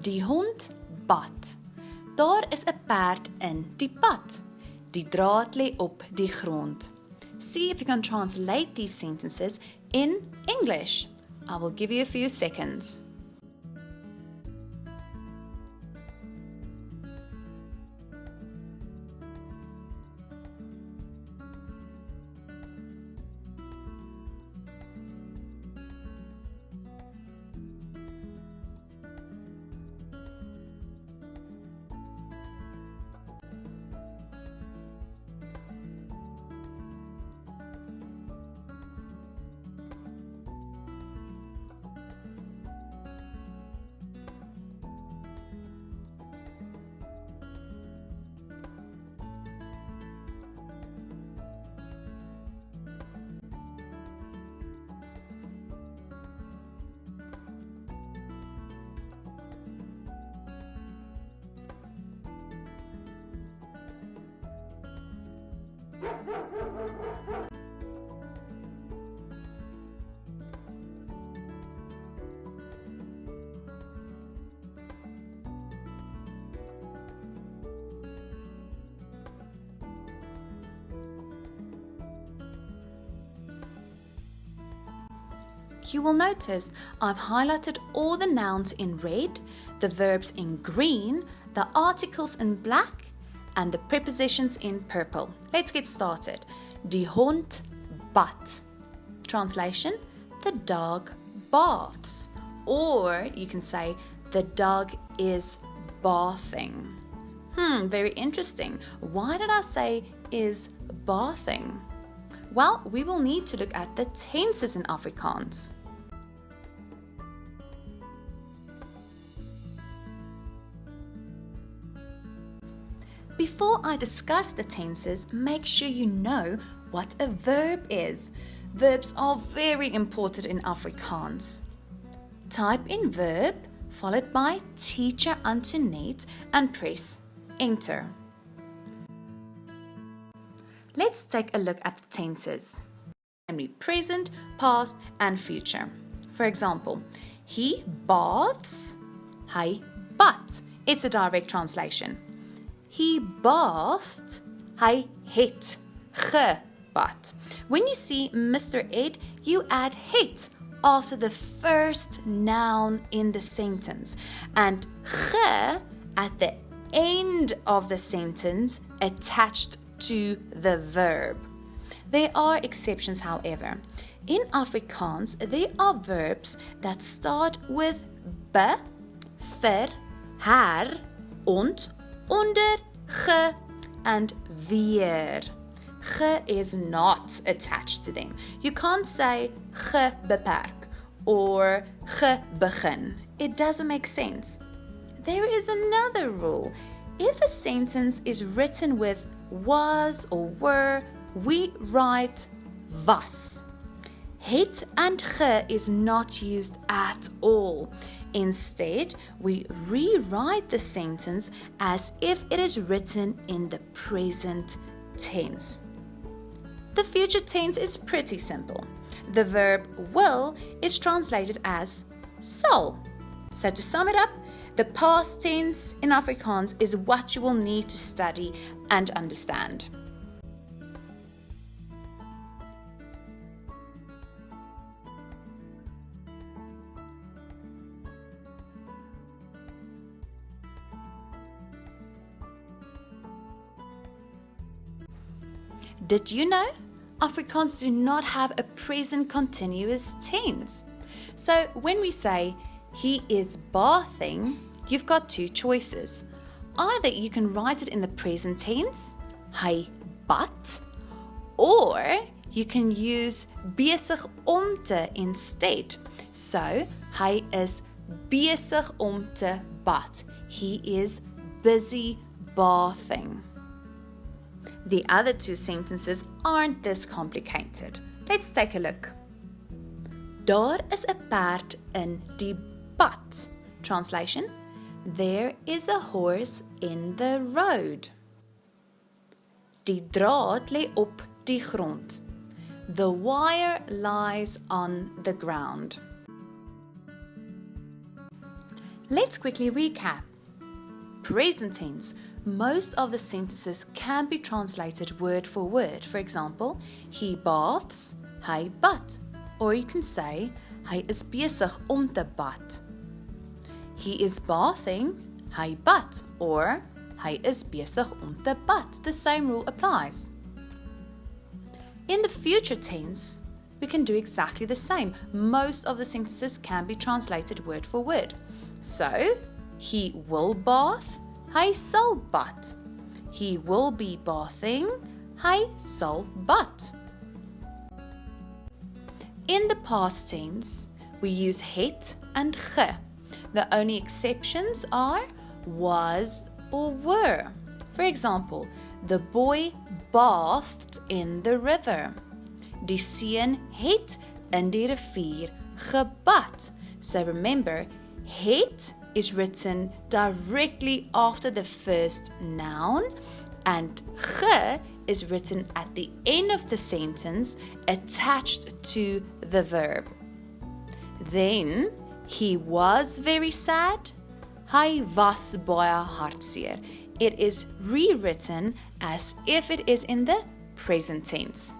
Die hond bad. Daar is 'n perd in die pad. Die draad lê op die grond. See if you can translate these sentences in English. I will give you a few seconds. You will notice I've highlighted all the nouns in red, the verbs in green, the articles in black, and the prepositions in purple. Let's get started. Die hond bad. Translation, the dog baths. Or you can say, the dog is bathing. Very interesting. Why did I say is bathing? Well, we will need to look at the tenses in Afrikaans. Before I discuss the tenses, make sure you know what a verb is. Verbs are very important in Afrikaans. Type in verb, followed by teacher Antoinette, and press enter. Let's take a look at the tenses. Can be present, past, and future. For example, he baths, hy bad. It's a direct translation. He bathed, hy het gebad. When you see Mr. Ed, you add het after the first noun in the sentence and ge at the end of the sentence attached to the verb. There are exceptions, however. In Afrikaans, there are verbs that start with be, vir, her, ont, onder, ge, and weer. Ge is not attached to them. You can't say gebeperk or gebegin. It doesn't make sense. There is another rule. If a sentence is written with was or were, we write was. Het and ge is not used at all. Instead, we rewrite the sentence as if it is written in the present tense. The future tense is pretty simple. The verb will is translated as sal. So to sum it up, the past tense in Afrikaans is what you will need to study and understand. Did you know? Afrikaans do not have a present continuous tense. So when we say he is bathing, you've got two choices. Either you can write it in the present tense, hy bad, or you can use besig om te instead. So, hy is besig om te bad. He is busy bathing. The other two sentences aren't this complicated. Let's take a look. Daar is 'n perd in die pad. Translation: there is a horse in the road. Die draad lê op die grond. The wire lies on the ground. Let's quickly recap. Present tense. Most of the sentences can be translated word for word. For example, he baths, hy bad. Or you can say, hy is besig om te bad. He is bathing, hy bad. Or, hy is besig om te bad. The same rule applies. In the future tense, we can do exactly the same. Most of the sentences can be translated word for word. So, he will bath, hy sal bad. He will be bathing, hy sal bad. In the past tense, we use het and ge. The only exceptions are was or were. For example, the boy bathed in the river. Die seun het in die rivier gebad. So remember, het is written directly after the first noun and ge is written at the end of the sentence attached to the verb. Then, he was very sad. Hy was baie hartseer. It is rewritten as if it is in the present tense.